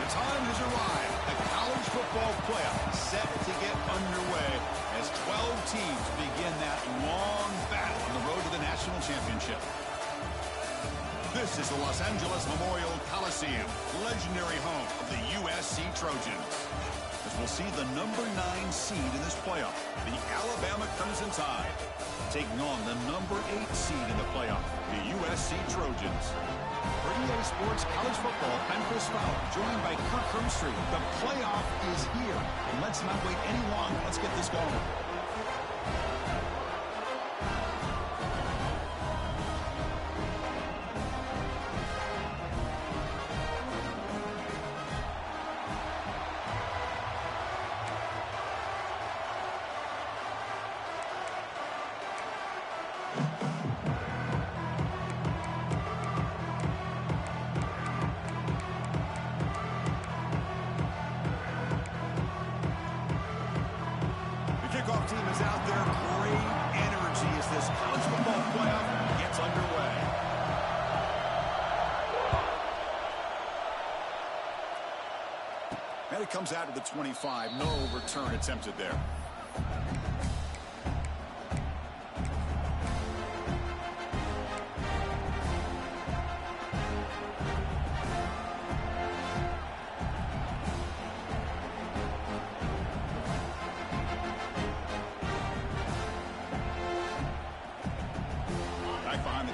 time has arrived. The college football playoff is set to get underway as 12 teams begin that long battle on the road to the national championship. This is the Los Angeles Memorial Coliseum, legendary home of the USC Trojans. As we'll see the number 9 seed in this playoff, the Alabama Crimson Tide, taking on the number 8 seed in the playoff, the USC Trojans. For EA Sports College Football, I'm Chris Fowler, joined by Kirk Hermstreet. The playoff is here, and let's not wait any longer. Let's get this going. Kickoff team is out there. Great energy as this college football playoff gets underway. And it comes out to the 25. No return attempted there.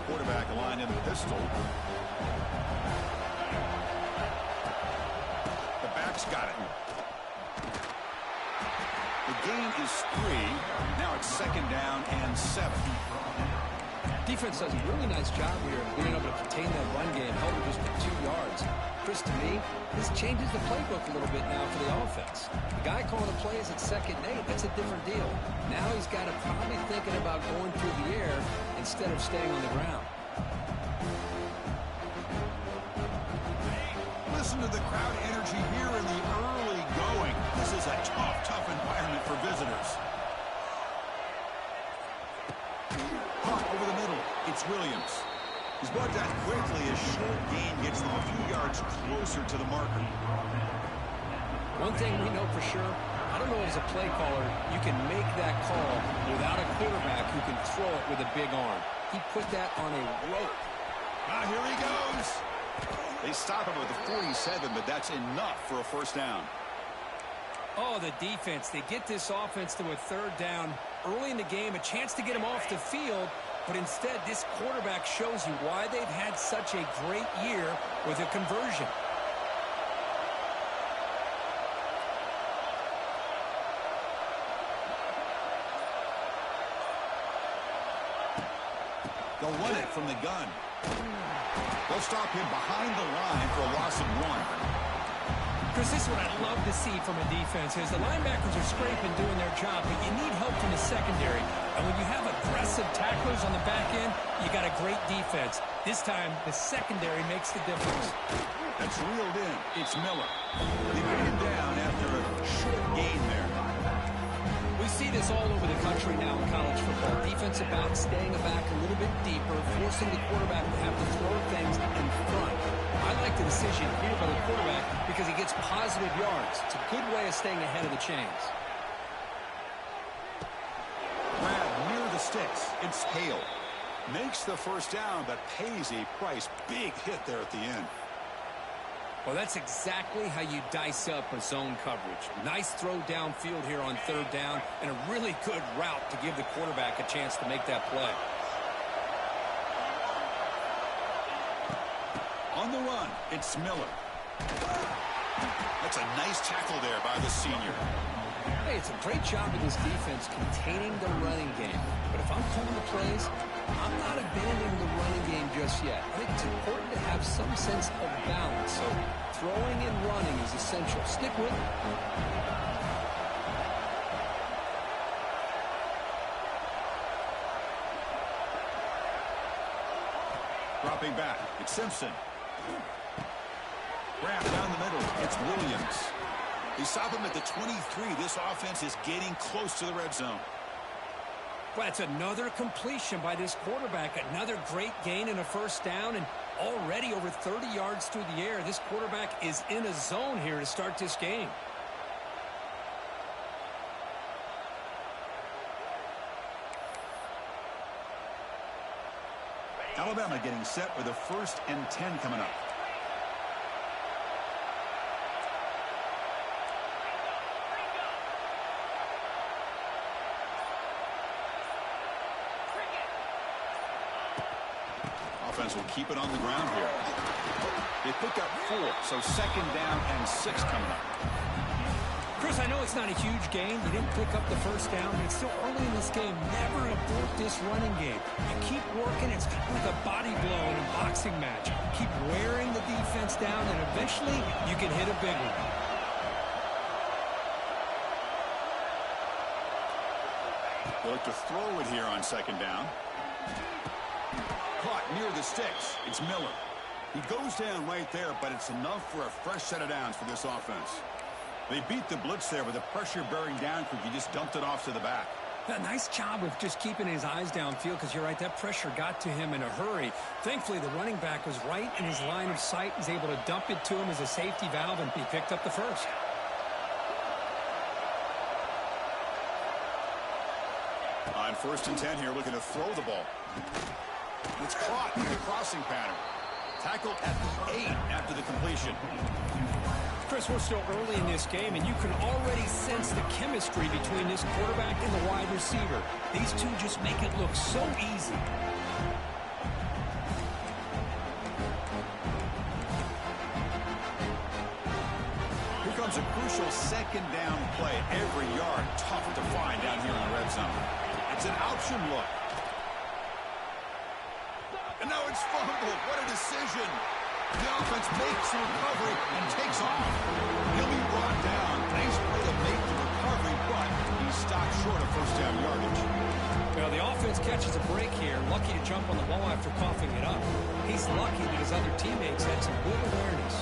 Quarterback line in the pistol. The back's got it. The gain is 3. Now it's 2nd down and 7. Defense does a really nice job here of being able to contain that run game, held it just for 2 yards. Chris, to me, this changes the playbook a little bit now for the offense. The guy calling the plays at 2nd and 8, that's a different deal. Now he's got to probably thinking about going through the air instead of staying on the ground. Listen to the crowd energy here in the early going. This is a tough environment for visitors. Pump over the middle. It's Williams. He's brought down quickly as short gain gets them a few yards closer to the marker. One thing we know for sure, I don't know as a play caller, you can make that call without a quarterback who can throw it with a big arm. He put that on a rope. Here he goes. They stop him at the 47, but that's enough for a first down. Oh, the defense. They get this offense to a 3rd down early in the game, a chance to get him off the field, but instead this quarterback shows you why they've had such a great year with a conversion. They'll run it from the gun. They'll stop him behind the line for a loss of 1. Chris, this is what I'd love to see from a defense is the linebackers are scraping, doing their job, but you need help from the secondary. And when you have aggressive tacklers on the back end, you got a great defense. This time, the secondary makes the difference. That's reeled in. It's Miller. They put him down after a short gain there. We see this all over the country now in college football. Defensive backs staying back a little bit deeper, forcing the quarterback to have to throw things in front. I like the decision here by the quarterback because he gets positive yards. It's a good way of staying ahead of the chains. Grab near the sticks. It's Hale. Makes the first down, but pays a price. Big hit there at the end. Well, that's exactly how you dice up a zone coverage. Nice throw downfield here on 3rd down, and a really good route to give the quarterback a chance to make that play. On the run, it's Miller. That's a nice tackle there by the senior. Hey, it's a great job of this defense containing the running game. But if I'm calling the plays, I'm not abandoning the running game just yet. I think it's important to have some sense of balance. So throwing and running is essential. Stick with it. Dropping back, it's Simpson. Wrap down the middle, it's Williams. They stop him at the 23. This offense is getting close to the red zone. Well, that's another completion by this quarterback. Another great gain and a first down. And Already over 30 yards through the air. This quarterback is in a zone here to start this game. Alabama getting set with a 1st and 10 coming up. Offense will keep it on the ground here. They pick up 4, so 2nd down and 6 coming up. Chris, I know it's not a huge game. You didn't pick up the 1st down, but it's still early in this game. Never abort this running game. You keep working. It's kind of like a body blow in a boxing match. Keep wearing the defense down, and eventually you can hit a big one. They look to throw it here on 2nd down. Caught near the sticks. It's Miller. He goes down right there, but it's enough for a fresh set of downs for this offense. They beat the blitz there with the pressure bearing down quick. He just dumped it off to the back. A nice job of just keeping his eyes downfield, because you're right, that pressure got to him in a hurry. Thankfully, the running back was right in his line of sight. He's able to dump it to him as a safety valve, and he picked up the 1st. On 1st and 10 here, looking to throw the ball. It's caught in the crossing pattern. Tackle at the 8 after the completion. Chris, we're still early in this game, and you can already sense the chemistry between this quarterback and the wide receiver. These two just make it look so easy. Here comes a crucial 2nd down play. Every yard tough to find down here in the red zone. It's an option look. And now it's fumbled. What a decision. The offense makes the recovery and takes off. He'll be brought down. Nice way to make the recovery, but he's stopped short of 1st down yardage. Well, the offense catches a break here. Lucky to jump on the ball after coughing it up. He's lucky that his other teammates had some good awareness.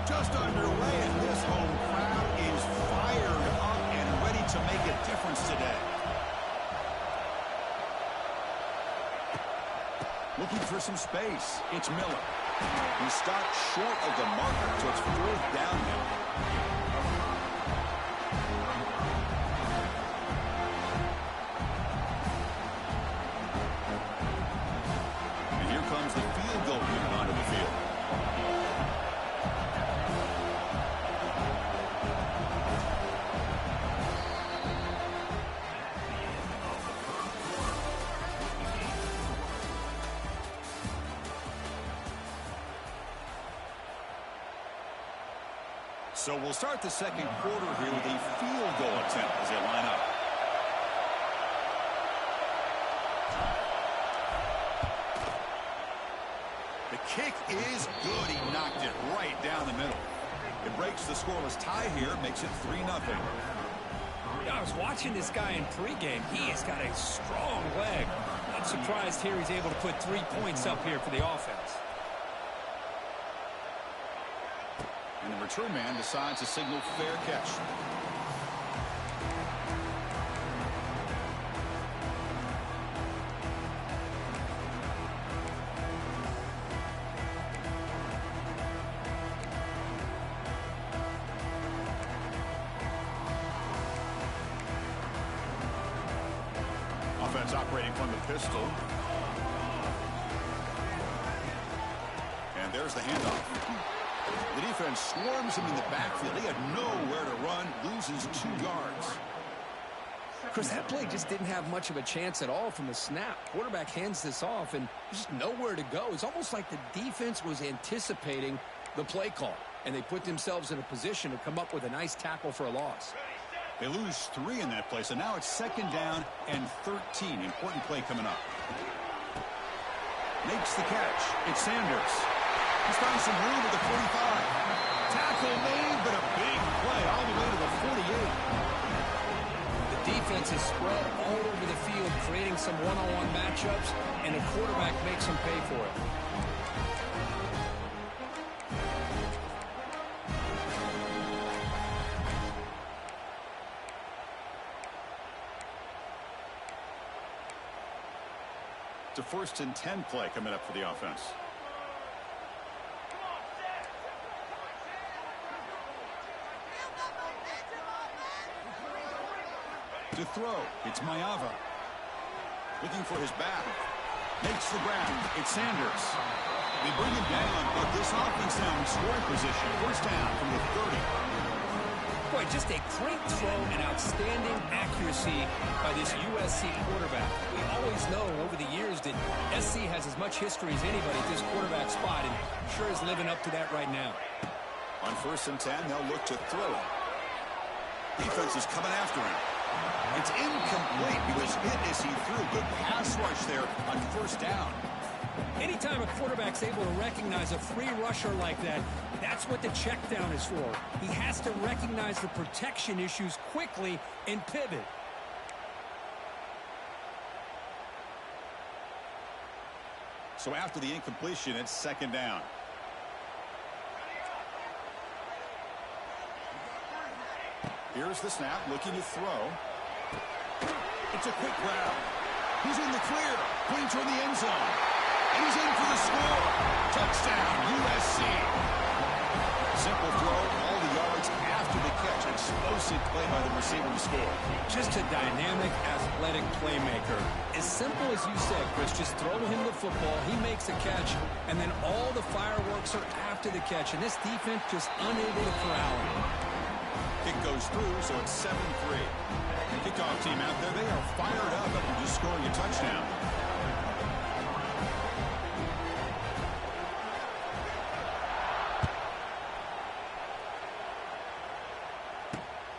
Just underway, and this home crowd is fired up and ready to make a difference today. Looking for some space. It's Miller. He stopped short of the marker, so it's 4th down now. And here comes the field goal unit onto the field. So we'll start the 2nd quarter here with a field goal attempt as they line up. The kick is good. He knocked it right down the middle. It breaks the scoreless tie here, makes it 3-0. I was watching this guy in pregame. He has got a strong leg. Not surprised here he's able to put 3 points up here for the offense. And the return man decides to signal fair catch. Offense operating from the pistol. And there's the handoff. The defense swarms him in the backfield. He had nowhere to run, loses 2 yards. Chris, that play just didn't have much of a chance at all from the snap. Quarterback hands this off, and there's just nowhere to go. It's almost like the defense was anticipating the play call, and they put themselves in a position to come up with a nice tackle for a loss. They lose 3 in that play, so now it's 2nd down and 13. Important play coming up. Makes the catch. It's Sanders. He's found some room at the 45. Tackle made, but a big play all the way to the 48. The defense is spread all over the field, creating some one-on-one matchups, and the quarterback makes them pay for it. It's a 1st and 10 play coming up for the offense. To throw, it's Mayava. Looking for his back. Makes the grab. It's Sanders. They bring him down, but this offense now in scoring position. First down from the 30. Boy, just a great throw and outstanding accuracy by this USC quarterback. We always know over the years that SC has as much history as anybody at this quarterback spot, and sure is living up to that right now. On 1st and 10, they'll look to throw it. Defense is coming after him. It's incomplete. He was hit as he threw. Good pass rush there on 1st down. Anytime a quarterback's able to recognize a free rusher like that, that's what the check down is for. He has to recognize the protection issues quickly and pivot. So after the incompletion, it's 2nd down. Here's the snap, looking to throw. It's a quick grab. He's in the clear, pointing toward the end zone. And he's in for the score. Touchdown, USC. Simple throw, all the yards after the catch. Explosive play by the receiver to score. Just a dynamic, athletic playmaker. As simple as you said, Chris, just throw him the football, he makes a catch, and then all the fireworks are after the catch. And this defense just unable to corral him. Kick goes through, so it's 7-3. Kickoff team out there, they are fired up after just scoring a touchdown.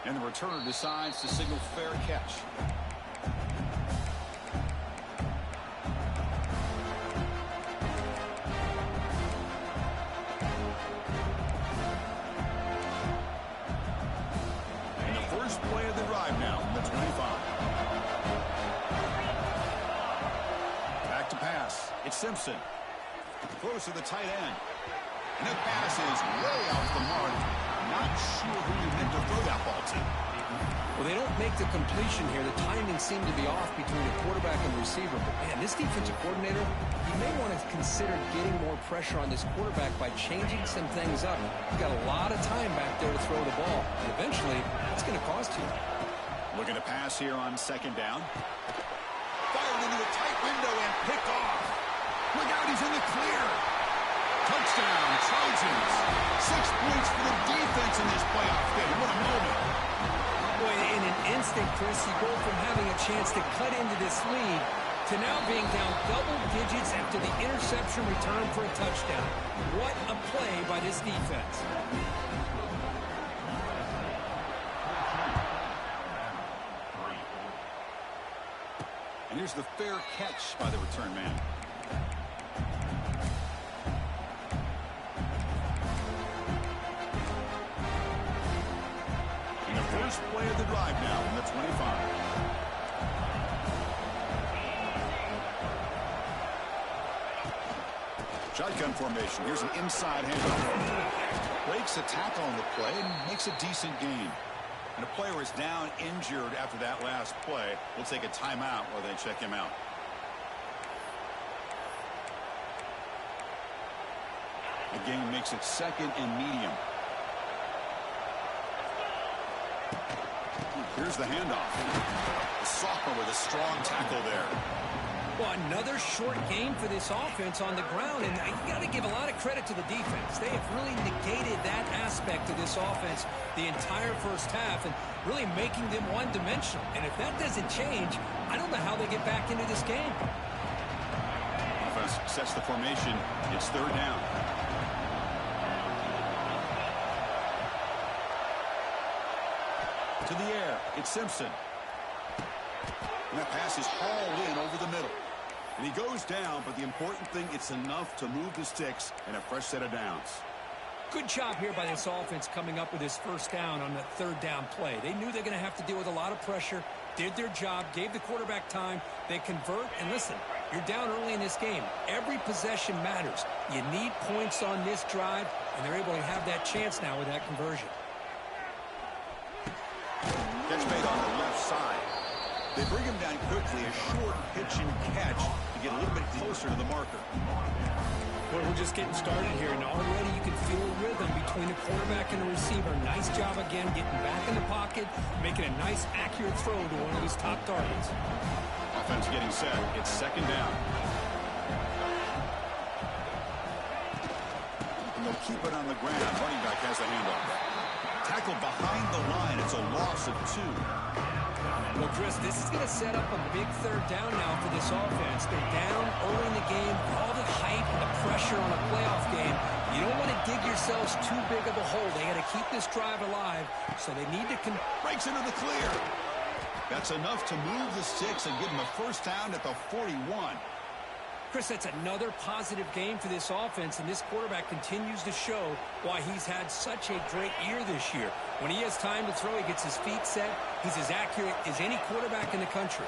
And the returner decides to signal fair catch. And the first play of the drive now from the 25. Back to pass. It's Simpson. Close to the tight end. And the pass is way off the mark. Not sure who you meant to throw that ball to. Well, they don't make the completion here. The timing seemed to be off between the quarterback and the receiver. But, man, this defensive coordinator, he may want to consider getting more pressure on this quarterback by changing some things up. You've got a lot of time back there to throw the ball. And eventually, it's going to cost you. Looking to pass here on 2nd down. Fired into a tight window and picked off. Look out, he's in the clear. Touchdown, Trojans. 6 points for the defense in this playoff game. What a moment. Boy, in an instant, Chris, you go from having a chance to cut into this lead to now being down double digits after the interception return for a touchdown. What a play by this defense. And here's the fair catch by the return man. First play of the drive now from the 25. Shotgun formation. Here's an inside handoff. Breaks a tackle on the play and makes a decent gain. And a player is down injured after that last play. We'll take a timeout while they check him out. The game makes it 2nd and medium. Here's the handoff. The sophomore with a strong tackle there. Well, another short game for this offense on the ground, and you got to give a lot of credit to the defense. They have really negated that aspect of this offense the entire first half and really making them one-dimensional. And if that doesn't change, I don't know how they get back into this game. Offense sets the formation. It's 3rd down. To the air, it's Simpson. And that pass is hauled in over the middle. And he goes down, but the important thing, it's enough to move the sticks and a fresh set of downs. Good job here by this offense coming up with this 1st down on the 3rd down play. They knew they're going to have to deal with a lot of pressure, did their job, gave the quarterback time. They convert, and listen, you're down early in this game. Every possession matters. You need points on this drive, and they're able to have that chance now with that conversion. Catch made on the left side. They bring him down quickly, a short pitch and catch to get a little bit closer to the marker. Well, we're just getting started here, and already you can feel a rhythm between the quarterback and the receiver. Nice job again getting back in the pocket, making a nice, accurate throw to one of his top targets. Offense getting set. It's second down. And they'll keep it on the ground. Running back has the handoff. Tackle behind the line. It's a loss of 2. Well, Chris, this is going to set up a big third down now for this offense. They're down early in the game. All the hype and the pressure on a playoff game. You don't want to dig yourselves too big of a hole. They got to keep this drive alive, so they need to breaks into the clear. That's enough to move the sticks and give them a first down at the 41. Chris, that's another positive game for this offense, and this quarterback continues to show why he's had such a great year this year. When he has time to throw, he gets his feet set. He's as accurate as any quarterback in the country.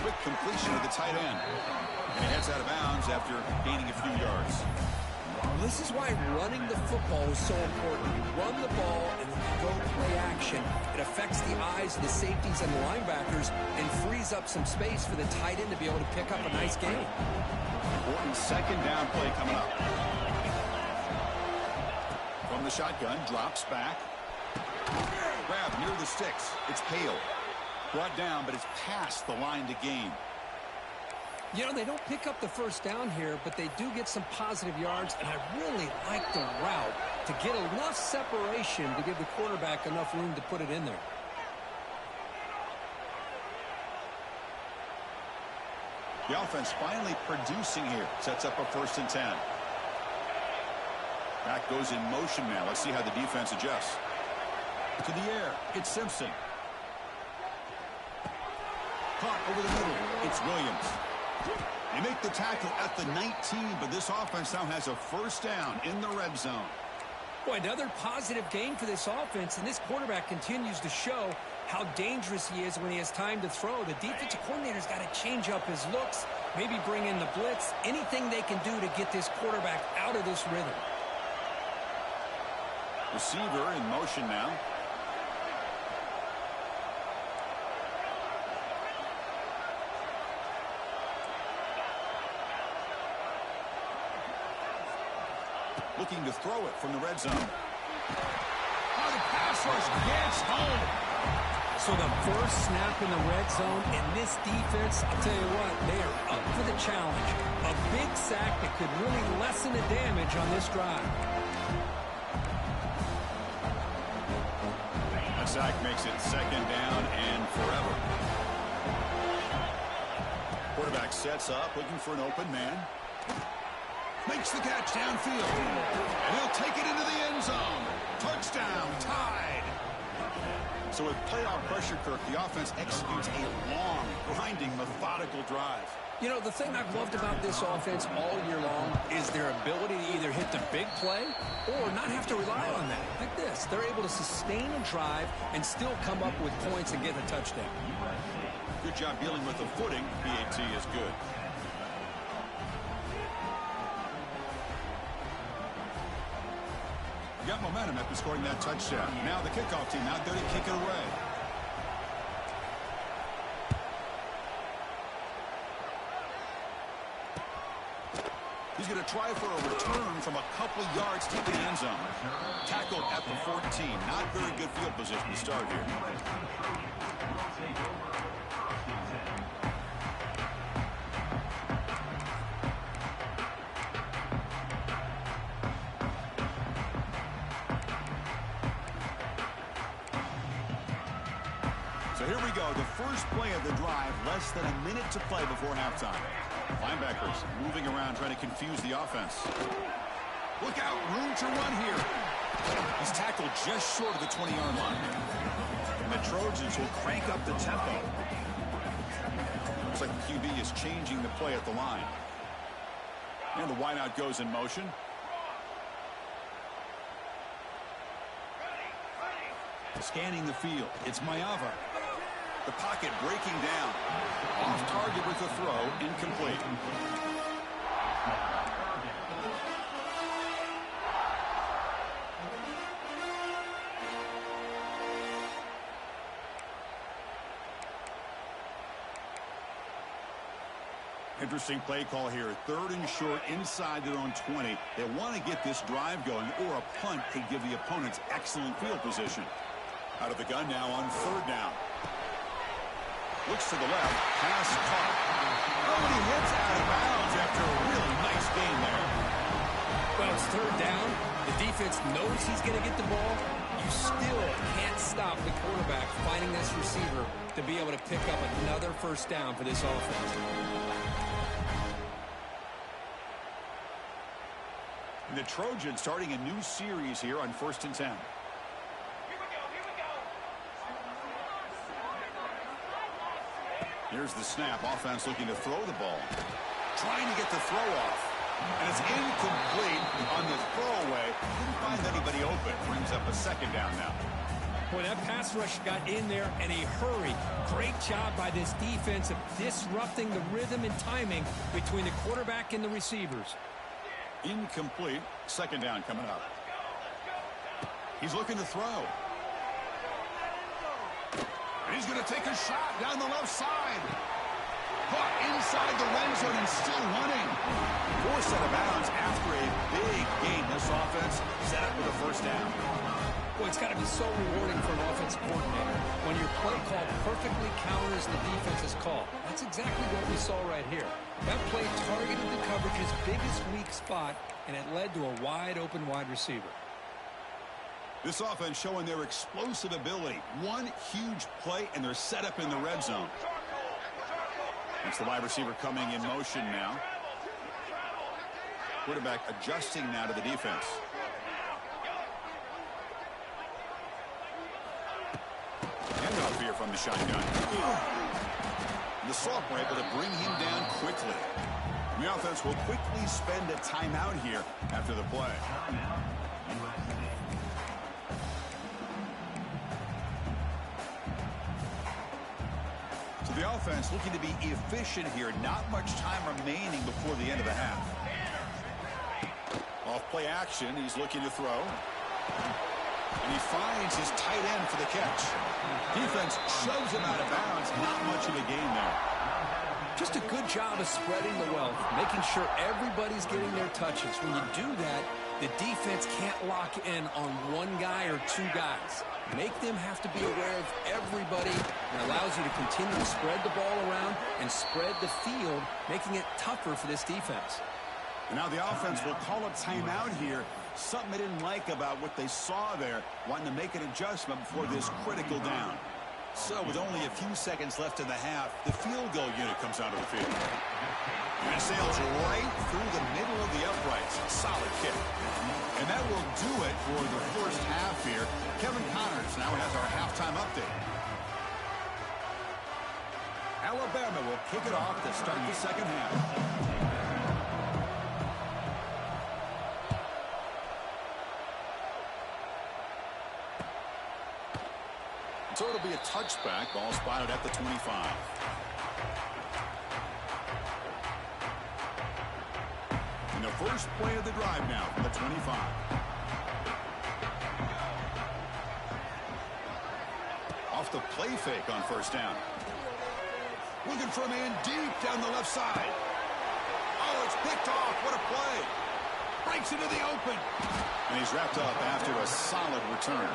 Quick completion of the tight end. And he heads out of bounds after gaining a few yards. Well, this is why running the football is so important. You run the ball and then you go play action. It affects the eyes of the safeties and the linebackers and frees up some space for the tight end to be able to pick up a nice game. Important second down play coming up. From the shotgun, drops back. Grab near the sticks. It's Hale. Brought down, but it's past the line to gain. You know, they don't pick up the first down here, but they do get some positive yards, and I really like the route to get enough separation to give the quarterback enough room to put it in there. The offense finally producing here. Sets up a 1st and 10. Back goes in motion now. Let's see how the defense adjusts. To the air. It's Simpson. Caught over the middle. It's Williams. They make the tackle at the 19, but this offense now has a first down in the red zone. Boy, another positive game for this offense, and this quarterback continues to show how dangerous he is when he has time to throw. The defensive coordinator's got to change up his looks, maybe bring in the blitz, anything they can do to get this quarterback out of this rhythm. Receiver in motion now. Looking to throw it from the red zone. Oh, the pass rush gets home. So the first snap in the red zone, and this defense, I'll tell you what, they are up for the challenge. A big sack that could really lessen the damage on this drive. A sack makes it second down and forever. Quarterback sets up, looking for an open man. Makes the catch downfield. And he'll take it into the end zone. Touchdown, tied. So with playoff pressure, Kirk, the offense executes a long, grinding, methodical drive. You know, the thing I've loved about this offense all year long is their ability to either hit the big play or not have to rely on that. Like this, they're able to sustain a drive and still come up with points and get a touchdown. Good job dealing with the footing. PAT is good. Got momentum after scoring that touchdown. Now the kickoff team out there to kick it away. He's going to try for a return from a couple yards to the end zone. Tackled at the 14. Not very good field position to start here. So here we go, the first play of the drive, less than a minute to play before halftime. Linebackers moving around, trying to confuse the offense. Look out, room to run here. He's tackled just short of the 20-yard line. And the Trojans will crank up the tempo. Looks like the QB is changing the play at the line. And the wideout goes in motion. Scanning the field, it's Mayava. The pocket breaking down. Off target with the throw, incomplete. Interesting play call here. 3rd and short inside their own 20. They want to get this drive going, or a punt could give the opponents excellent field position. Out of the gun now on 3rd down. Looks to the left. Pass caught. Oh, and he hits out of bounds after a really nice gain there. Well, it's 3rd down. The defense knows he's going to get the ball. You still can't stop the quarterback finding this receiver to be able to pick up another 1st down for this offense. And the Trojans starting a new series here on 1st and 10. Here's the snap. Offense looking to throw the ball. Trying to get the throw off. And it's incomplete on the throwaway. Didn't find anybody open. Brings up a 2nd down now. Boy, that pass rush got in there in a hurry. Great job by this defense of disrupting the rhythm and timing between the quarterback and the receivers. Incomplete. 2nd down coming up. He's looking to throw. And he's going to take a shot down the left side. Caught inside the red zone and still running. Forced out of bounds after a big gain. This offense set up with a 1st down. Boy, it's got to be so rewarding for an offensive coordinator when your play call perfectly counters the defense's call. That's exactly what we saw right here. That play targeted the coverage's biggest weak spot, and it led to a wide-open wide receiver. This offense showing their explosive ability. One huge play, and they're set up in the red zone. It's the wide receiver coming in motion now. Quarterback adjusting now to the defense. Handoff here from the shotgun. The sophomore able to bring him down quickly. The offense will quickly spend a timeout here after the play. So the offense looking to be efficient here. Not much time remaining before the end of the half. Off play action. He's looking to throw. And he finds his tight end for the catch. Defense shoves him out of bounds. Not much of a gain there. Just a good job of spreading the wealth, making sure everybody's getting their touches. When you do that, the defense can't lock in on one guy or 2 guys. Make them have to be aware of everybody, and allows you to continue to spread the ball around and spread the field, making it tougher for this defense. And now the offense will call a timeout here. Something they didn't like about what they saw there, wanting to make an adjustment before this critical down. So with only a few seconds left in the half, the field goal unit comes out of the field. And it sails right through the middle of the uprights. Solid kick. And that will do it for the first half here. Kevin Connors now has our halftime update. Alabama will kick it off to start the second half. So it'll be a touchback. Ball spotted at the 25. And the first play of the drive now from the 25. Off the play fake on 1st down. Looking for a man deep down the left side. Oh, it's picked off. What a play. Breaks into the open. And he's wrapped up after a solid return.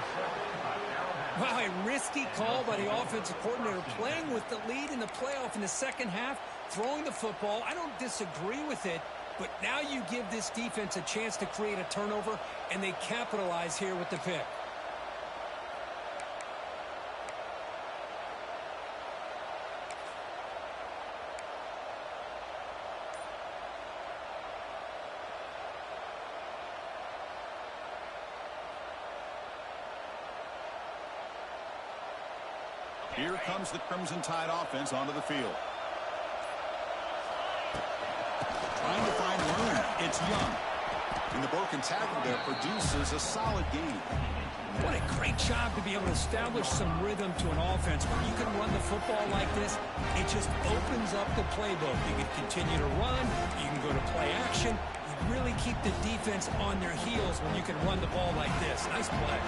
Wow, a risky call by the offensive coordinator, playing with the lead in the playoff in the second half, throwing the football. I don't disagree with it, but now you give this defense a chance to create a turnover, and they capitalize here with the pick. Here comes the Crimson Tide offense onto the field. Trying to find room. It's Young. And the broken tackle there produces a solid gain. What a great job to be able to establish some rhythm to an offense. When you can run the football like this, it just opens up the playbook. You can continue to run. You can go to play action. You really keep the defense on their heels when you can run the ball like this. Nice play.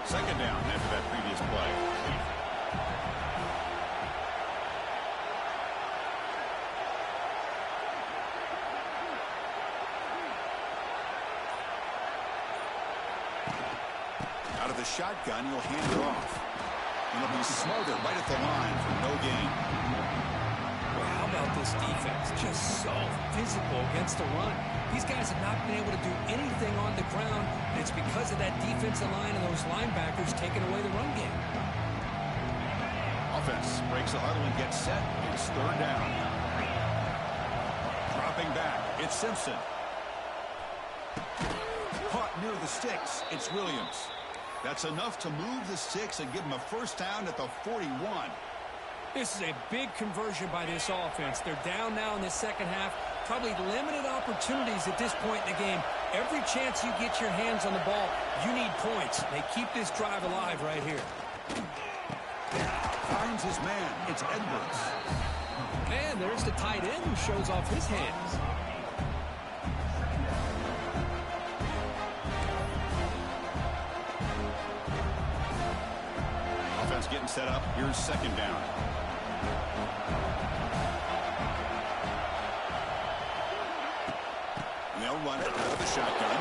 2nd down after that previous play. Out of the shotgun, he'll hand it off. And he'll be smothered right at the line for no gain. Well, how about this defense? Just so physical against the run. These guys have not been able to do anything on the ground, and it's because of that defensive line and those linebackers taking away the run game. Offense breaks the huddle and gets set. It's third down. Dropping back, it's Simpson. Caught near the sticks, it's Williams. That's enough to move the sticks and give them a first down at the 41. This is a big conversion by this offense. They're down now in the second half. Probably limited opportunities at this point in the game. Every chance you get your hands on the ball, you need points. They keep this drive alive right here. Finds his man. It's Edwards. And there's the tight end who shows off his hands. Offense getting set up. Here's second down. And they'll run it out of the shotgun.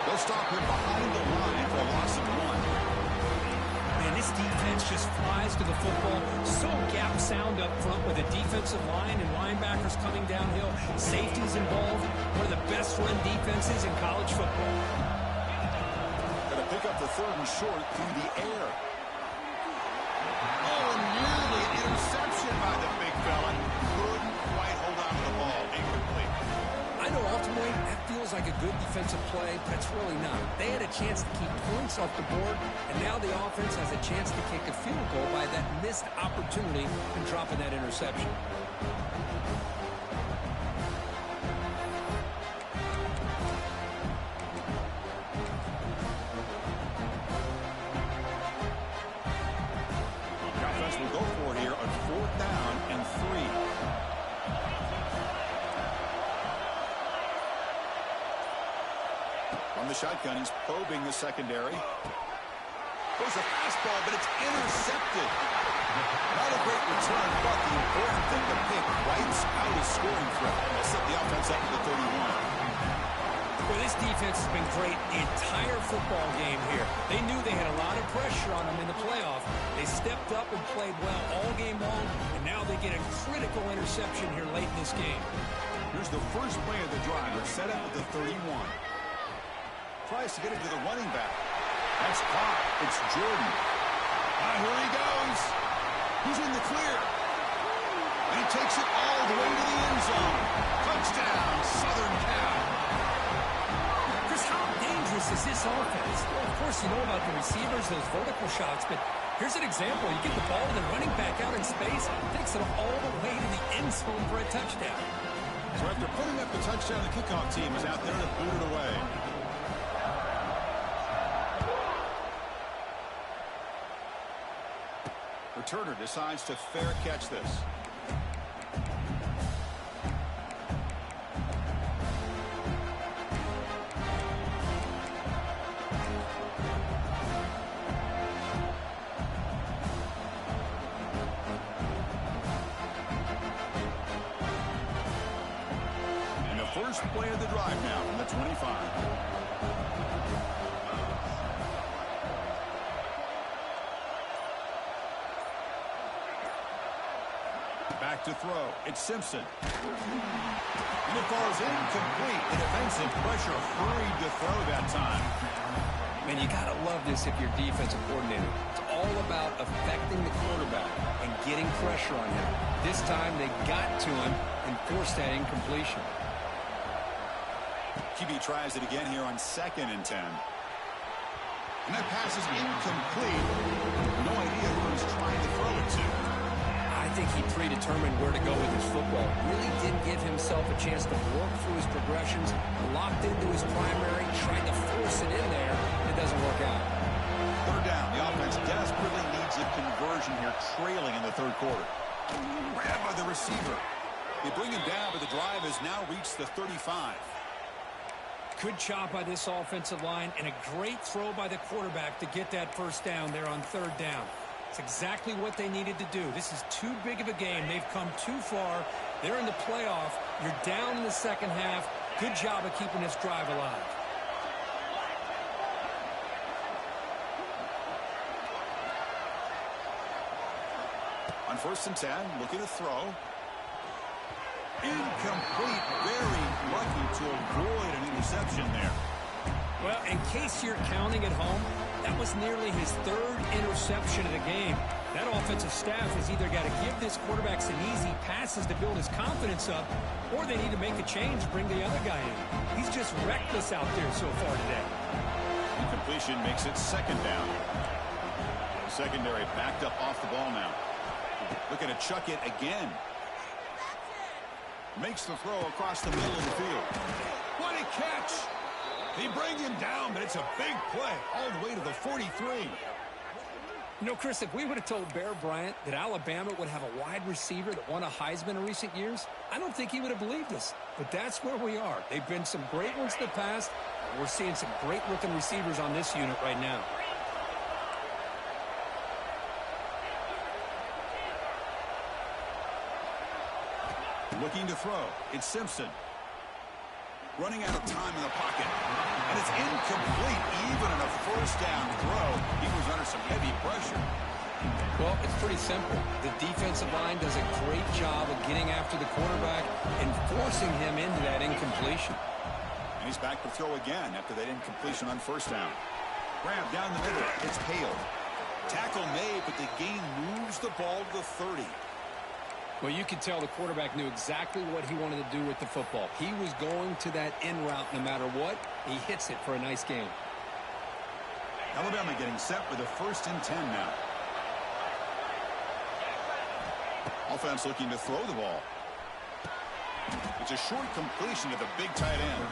They'll stop him behind the line for a loss of 1. Man, this defense just flies to the football. So gap sound up front with a defensive line and linebackers coming downhill. Safeties involved. One of the best run defenses in college football. Going to pick up the third and short through the air. Oh, nearly an interception by the big fella. Couldn't quite hold on to the ball. Incomplete. I know ultimately that feels like a good defensive play, but it's really not. They had a chance to keep points off the board, and now the offense has a chance to kick a field goal by that missed opportunity and dropping that interception. The offense will go for it here on fourth down and 3. On the shotgun, he's probing the secondary. Goes a fastball, but it's intercepted. Not a great return, but the important thing, the pick wipes out his scoring threat. They'll set the offense up to the 31. Well, this defense has been great the entire football game here. They knew they had a lot of pressure on them in the playoff. They stepped up and played well all game long, and now they get a critical interception here late in this game. Here's the first play of the drive. They're set up at the 31. Tries to get it to the running back. That's caught. It's Jordan. Here he goes. He's in the clear. And he takes it all the way to the end zone. Touchdown, Southern Cal. Chris, how dangerous is this offense? Well, of course, you know about the receivers, those vertical shots, but here's an example. You get the ball to the running back out in space, takes it all the way to the end zone for a touchdown. So after putting up the touchdown, the kickoff team is out there to boot it away. Returner decides to fair catch this. And the first play of the drive now from the 25. Back to throw. It's Simpson. And it falls incomplete. The defensive pressure hurried to throw that time. Man, you got to love this if you're defensive coordinator. It's all about affecting the quarterback and getting pressure on him. This time they got to him and forced that incompletion. QB tries it again here on 2nd and 10. And that pass is incomplete. No idea who he's trying to throw it to. I think he predetermined where to go with his football. Really didn't give himself a chance to work through his progressions, locked into his primary, tried to force it in there, and it doesn't work out. Third down. The offense desperately needs a conversion here, trailing in the third quarter. Grabbed by the receiver. They bring him down, but the drive has now reached the 35. Good job by this offensive line, and a great throw by the quarterback to get that first down there on third down. It's exactly what they needed to do. This is too big of a game. They've come too far. They're in the playoff. You're down in the second half. Good job of keeping this drive alive. first and 10, looking to throw. Incomplete. Very lucky to avoid an interception there. Well, in case you're counting at home, that was nearly his third interception of the game. That offensive staff has either got to give this quarterback some easy passes to build his confidence up, or they need to make a change, bring the other guy in. He's just reckless out there so far today. Incompletion makes it second down. Secondary backed up off the ball now. Looking to chuck it again. Makes the throw across the middle of the field. What a catch! They bring him down, but it's a big play all the way to the 43. You know, Chris, if we would have told Bear Bryant that Alabama would have a wide receiver that won a Heisman in recent years, I don't think he would have believed us. But that's where we are. They've been some great ones in the past, and we're seeing some great-looking receivers on this unit right now. Looking to throw. It's Simpson. Running out of time in the pocket. And it's incomplete. Even on a first down throw, he was under some heavy pressure. Well, it's pretty simple. The defensive line does a great job of getting after the quarterback and forcing him into that incompletion. And he's back to throw again after that incompletion on first down. Grab down the middle. It's Hale. Tackle made, but the gain moves the ball to the 30. Well, you could tell the quarterback knew exactly what he wanted to do with the football. He was going to that in route no matter what. He hits it for a nice gain. Alabama getting set with a first and 10 now. Offense looking to throw the ball. It's a short completion to the big tight end.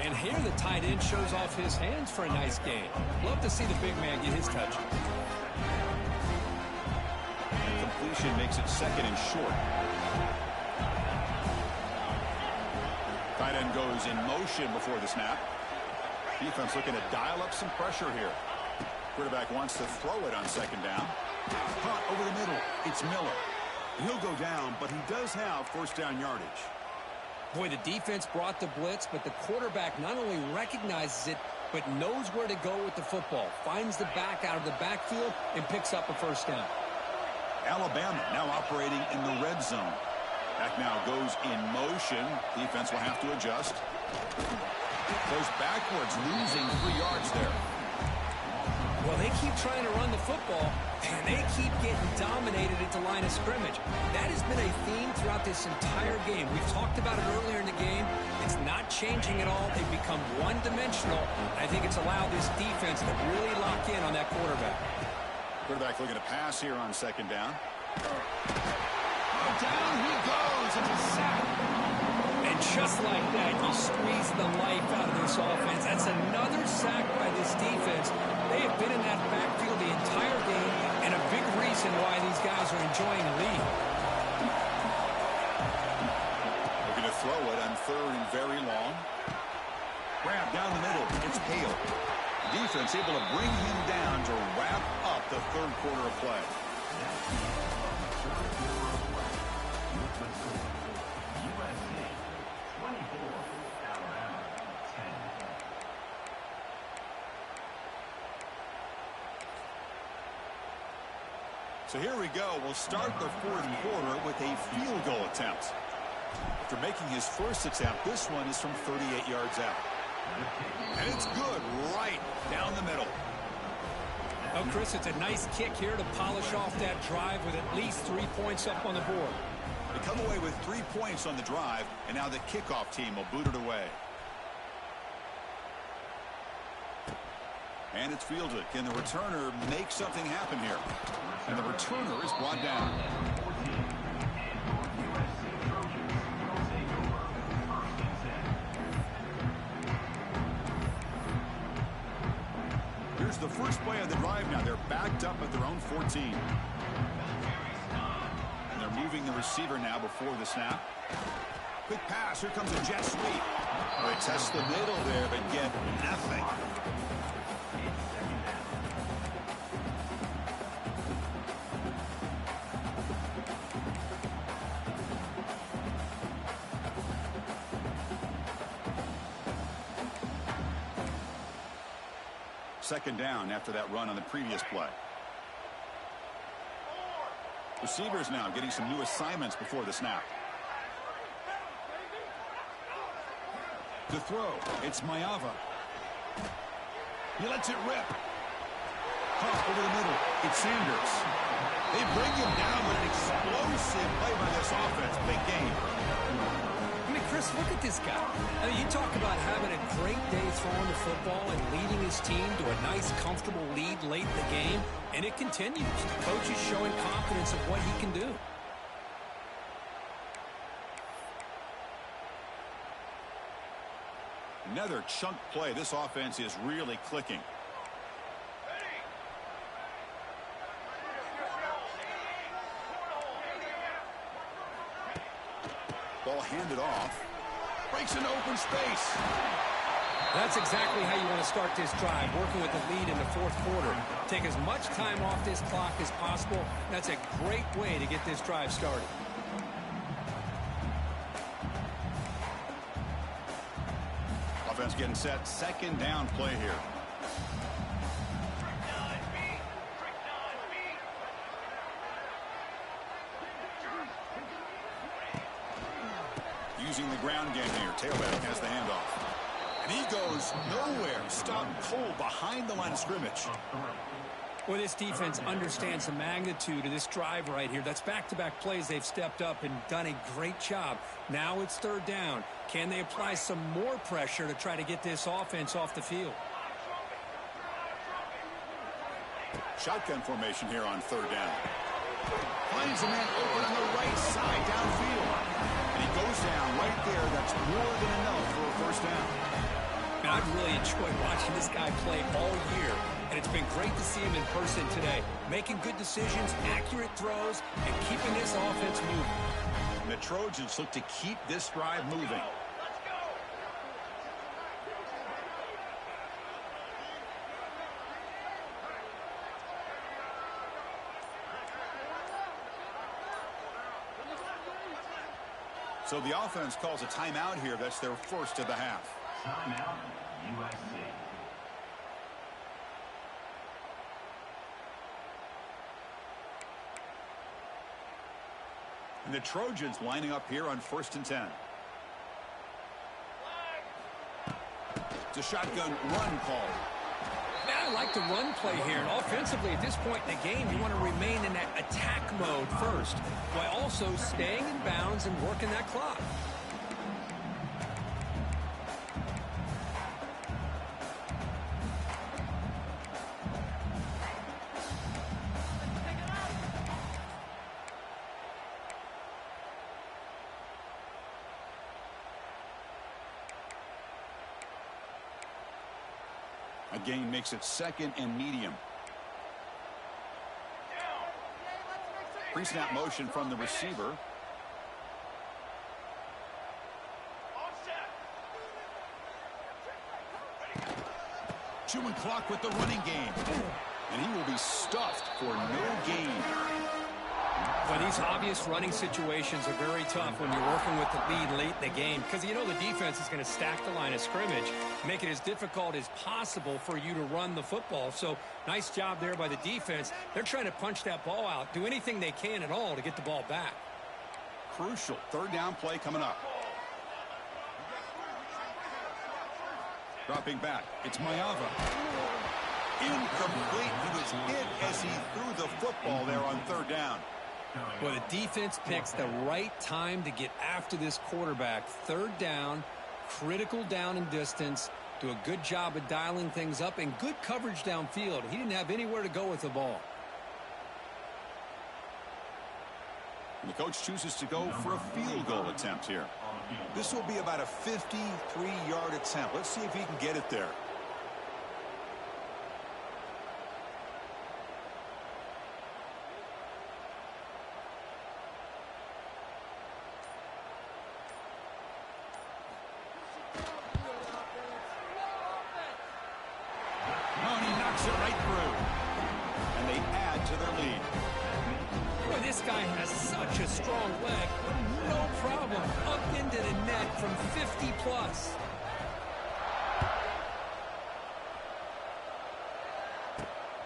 And here the tight end shows off his hands for a nice gain. Love to see the big man get his touch. Completion makes it second and short. Tight end goes in motion before the snap. Defense looking to dial up some pressure here. Quarterback wants to throw it on second down. Caught over the middle. It's Miller. He'll go down, but he does have first down yardage. Boy, the defense brought the blitz, but the quarterback not only recognizes it, but knows where to go with the football. Finds the back out of the backfield and picks up a first down. Alabama now operating in the red zone. Back now goes in motion. Defense will have to adjust. Goes backwards, losing 3 yards there. Well, they keep trying to run the football, and they keep getting dominated at the line of scrimmage. That has been a theme throughout this entire game. We've talked about it earlier in the game. It's not changing at all. They've become one-dimensional. I think it's allowed this defense to really lock in on that quarterback. Quarterback looking to pass here on second down. Down he goes. It's a sack. And just like that, you squeeze the life out of this offense. That's another sack by this defense. They have been in that backfield the entire game, and a big reason why these guys are enjoying a lead. Looking to throw it on third and very long. Grab down the middle. It's Hale. Defense able to bring him down to wrap up the third quarter of play. So here we go. We'll start the fourth quarter with a field goal attempt. After making his first attempt, this one is from 38 yards out. And it's good right down the middle. Oh, Chris, it's a nice kick here to polish off that drive with at least 3 points up on the board. They come away with 3 points on the drive, and now the kickoff team will boot it away. And it's fielded. Can the returner make something happen here? And the returner is brought down. Here's the first play of the drive now. They're backed up at their own 14. And they're moving the receiver now before the snap. Quick pass. Here comes a jet sweep. They test the middle there, but get nothing. Second down after that run on the previous play. Receivers now getting some new assignments before the snap. To throw, it's Maeva. He lets it rip. Off over the middle, it's Sanders. They bring him down with an explosive play by this offense. Big game. I mean, Chris, look at this guy. I mean, you talk about having a great day throwing the football and leading his team to a nice, comfortable lead late in the game, and it continues. The coach is showing confidence of what he can do. Another chunk play. This offense is really clicking. Ball handed off. Breaks into open space. That's exactly how you want to start this drive, working with the lead in the fourth quarter. Take as much time off this clock as possible. That's a great way to get this drive started. Offense getting set. Second down play here. Using the ground game here. Tailback has the handoff. And he goes nowhere. Stopped cold behind the line of scrimmage. Well, this defense understands the magnitude of this drive right here. That's back-to-back plays. They've stepped up and done a great job. Now it's third down. Can they apply some more pressure to try to get this offense off the field? Shotgun formation here on third down. Finds a man open on the right side downfield. And he goes down right there. That's more than enough for a first down. And I've really enjoyed watching this guy play all year. And it's been great to see him in person today. Making good decisions, accurate throws, and keeping this offense moving. And the Trojans look to keep this drive moving. So the offense calls a timeout here. That's their first of the half. Timeout, USC. And the Trojans lining up here on 1st and 10. It's a shotgun run call. Man, I like the run play here. And offensively, at this point in the game, you want to remain in that attack mode first, while also staying in bounds and working that clock. A gain makes it second and medium. Pre-snap motion from the receiver. Chewing clock with the running game. And he will be stuffed for no gain. Well, these obvious running situations are very tough when you're working with the lead late in the game, because you know the defense is going to stack the line of scrimmage, make it as difficult as possible for you to run the football. So nice job there by the defense. They're trying to punch that ball out, do anything they can at all to get the ball back. Crucial third down play coming up. Dropping back, it's Maeva. Incomplete. He was hit as he threw the football there on third down. Well, the defense picks the right time to get after this quarterback. Third down, critical down and distance. Do a good job of dialing things up and good coverage downfield. He didn't have anywhere to go with the ball. And the coach chooses to go for a field goal attempt here. This will be about a 53-yard attempt. Let's see if he can get it there. It right through. And they add to their lead. Boy, this guy has such a strong leg. No problem. Up into the net from 50 plus.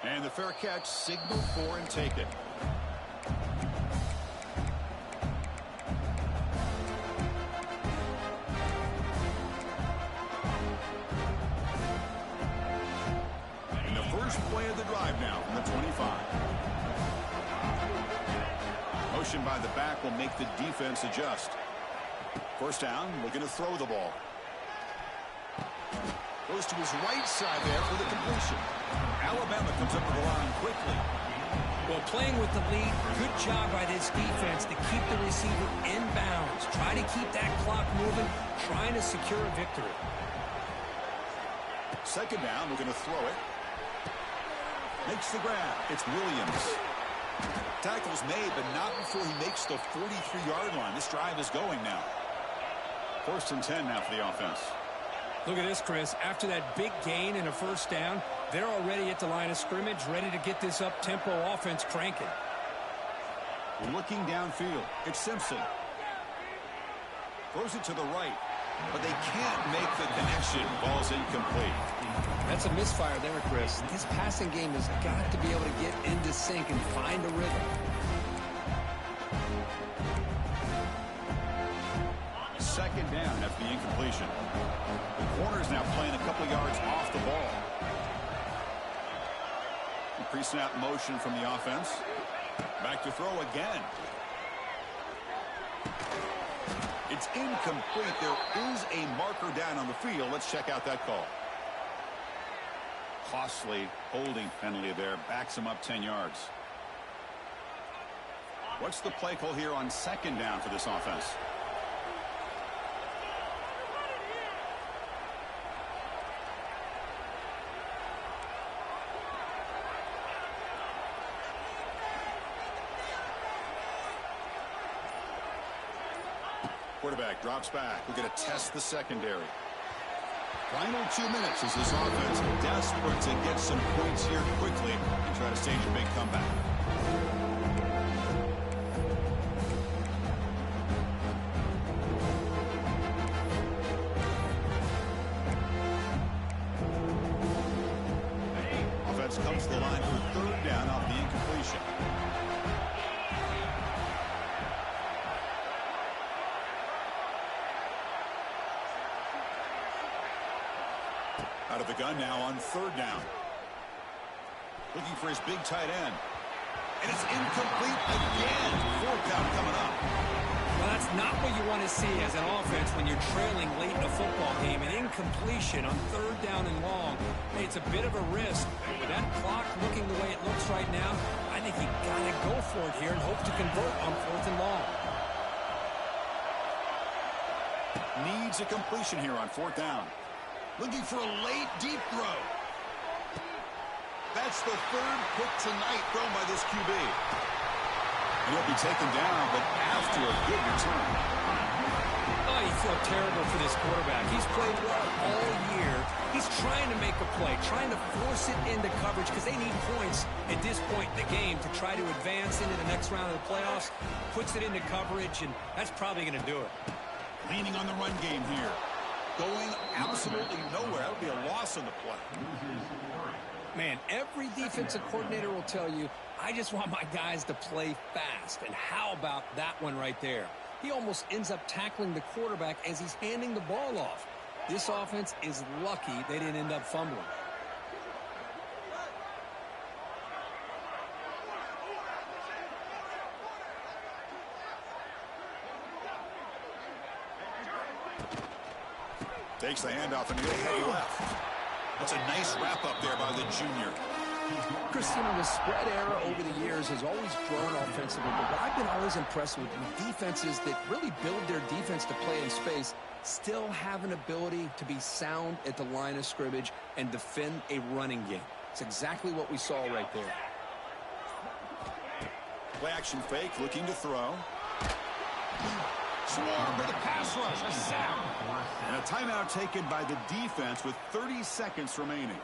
And the fair catch, signal for and take it. First play of the drive now from the 25. Motion by the back will make the defense adjust. First down, looking to throw the ball. Goes to his right side there for the completion. Alabama comes up to the line quickly. Well, playing with the lead, good job by this defense to keep the receiver in bounds. Try to keep that clock moving, trying to secure a victory. Second down, looking to throw it. Makes the grab. It's Williams. Tackle's made, but not before he makes the 43-yard line. This drive is going now. First and 10 now for the offense. Look at this, Chris. After that big gain and a first down, they're already at the line of scrimmage, ready to get this up-tempo offense cranking. Looking downfield, it's Simpson. Throws it to the right, but they can't make the connection. Ball's incomplete. That's a misfire there, Chris. This passing game has got to be able to get into sync and find a rhythm. Second down after the incompletion. The corner's now playing a couple yards off the ball. Pre-snap motion from the offense. Back to throw again. It's incomplete. There is a marker down on the field. Let's check out that call. Costly holding penalty there. Backs him up 10 yards. What's the play call here on second down for this offense? Quarterback drops back. We're going to test the secondary. Final 2 minutes as this offense desperate to get some points here quickly and try to stage a big comeback. Offense comes to the line for third down off the incompletion. Out of the gun now on third down. Looking for his big tight end. And it's incomplete again. Fourth down coming up. Well, that's not what you want to see as an offense when you're trailing late in a football game. An incompletion on third down and long. Hey, it's a bit of a risk. With that clock looking the way it looks right now, I think you got to go for it here and hope to convert on fourth and long. Needs a completion here on fourth down. Looking for a late, deep throw. That's the third pick tonight thrown by this QB. And he'll be taken down, but after a good return. Oh, you feel terrible for this quarterback. He's played well all year. He's trying to make a play, trying to force it into coverage because they need points at this point in the game to try to advance into the next round of the playoffs. Puts it into coverage, and that's probably going to do it. Leaning on the run game here. Going absolutely nowhere. That would be a loss on the play. Man, every defensive coordinator will tell you, I just want my guys to play fast. And how about that one right there? He almost ends up tackling the quarterback as he's handing the ball off. This offense is lucky they didn't end up fumbling. Takes the handoff and he'll left. That's a nice wrap up there by the junior. Christina, the spread era over the years has always grown offensively, but what I've been always impressed with defenses that really build their defense to play in space still have an ability to be sound at the line of scrimmage and defend a running game. It's exactly what we saw right there. Play action fake, looking to throw. Swarm with a pass rush, a sack. And a timeout taken by the defense with 30 seconds remaining.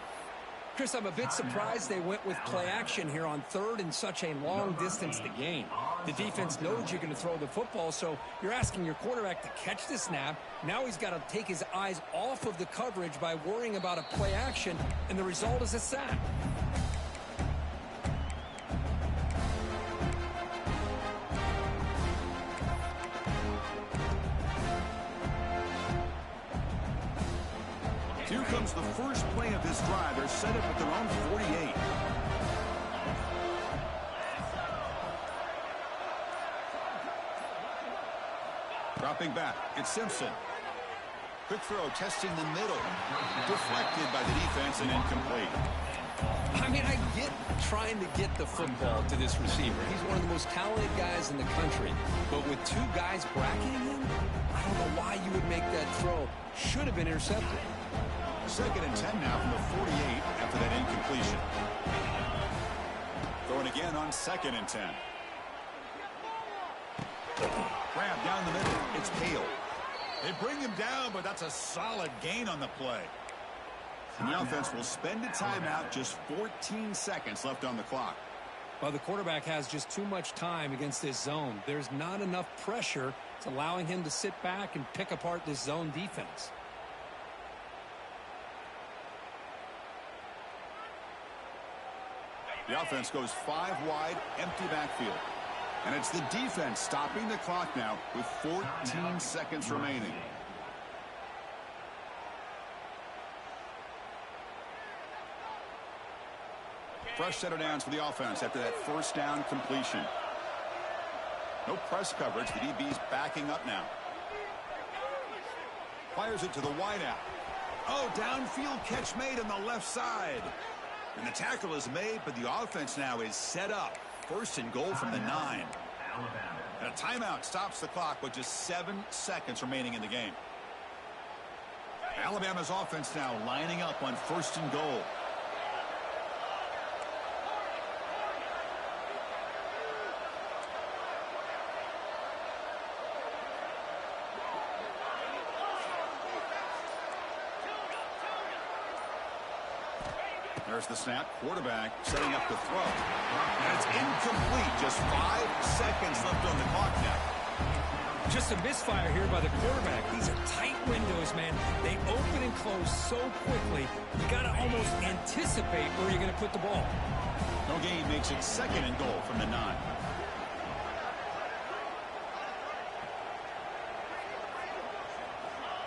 Chris, I'm a bit surprised they went with play action here on third and such a long distance to gain. The defense knows you're going to throw the football, so you're asking your quarterback to catch the snap. Now he's got to take his eyes off of the coverage by worrying about a play action, and the result is a sack. comes the first play of this drive. They're set up at their own 48. Dropping back, it's Simpson. Quick throw, testing the middle. Deflected by the defense and incomplete. I mean, I get trying to get the football to this receiver. He's one of the most talented guys in the country. But with two guys bracketing him, I don't know why you would make that throw. Should have been intercepted. 2nd and 10 now from the 48 after that incompletion. Throwing again on 2nd and 10. Grab down the middle. It's Hale. They bring him down, but that's a solid gain on the play. And the offense will spend a timeout, just 14 seconds left on the clock. Well, the quarterback has just too much time against this zone. There's not enough pressure. It's allowing him to sit back and pick apart this zone defense. The offense goes 5 wide, empty backfield. And it's the defense stopping the clock now with 14 seconds remaining. Fresh set of downs for the offense after that first down completion. No press coverage. The DB's backing up now. Fires it to the wideout. Oh, downfield catch made on the left side. And the tackle is made, but the offense now is set up. 1st and goal from the 9. And a timeout stops the clock with just 7 seconds remaining in the game. Alabama's offense now lining up on 1st and goal. There's the snap. Quarterback setting up the throw. And it's incomplete. Just 5 seconds left on the clock now. Just a misfire here by the quarterback. These are tight windows, man. They open and close so quickly. You got to almost anticipate where you're going to put the ball. No gain makes it 2nd and goal from the 9.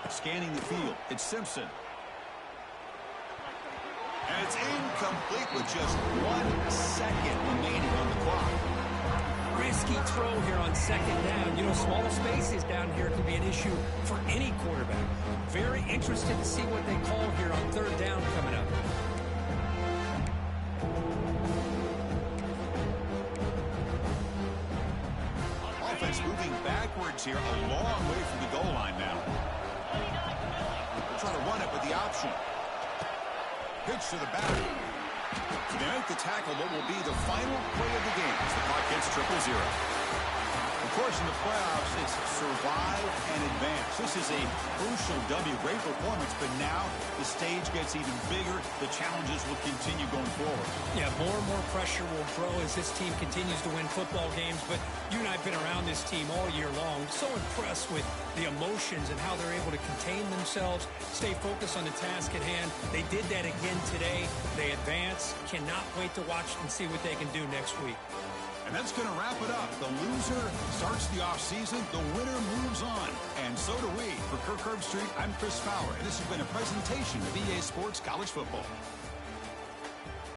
Scanning the field. It's Simpson. And it's incomplete with just 1 second remaining on the clock. Risky throw here on 2nd down. You know, small spaces down here can be an issue for any quarterback. Very interested to see what they call here on 3rd down coming up. Offense moving backwards here, a long way from the goal line now. They're trying to run it with the option. Pitch to the back. They make the tackle what will be the final play of the game as the clock hits 0-0. Of course, in the playoffs, it's survive and advance. This is a crucial W. Great performance, but now the stage gets even bigger. The challenges will continue going forward. Yeah, more and more pressure will grow as this team continues to win football games. But you and I have been around this team all year long. So impressed with the emotions and how they're able to contain themselves, stay focused on the task at hand. They did that again today. They advance. Cannot wait to watch and see what they can do next week. And that's going to wrap it up. The loser starts the offseason. The winner moves on. And so do we. For Kirk Herbstreit, I'm Chris Fowler. And this has been a presentation of EA Sports College Football.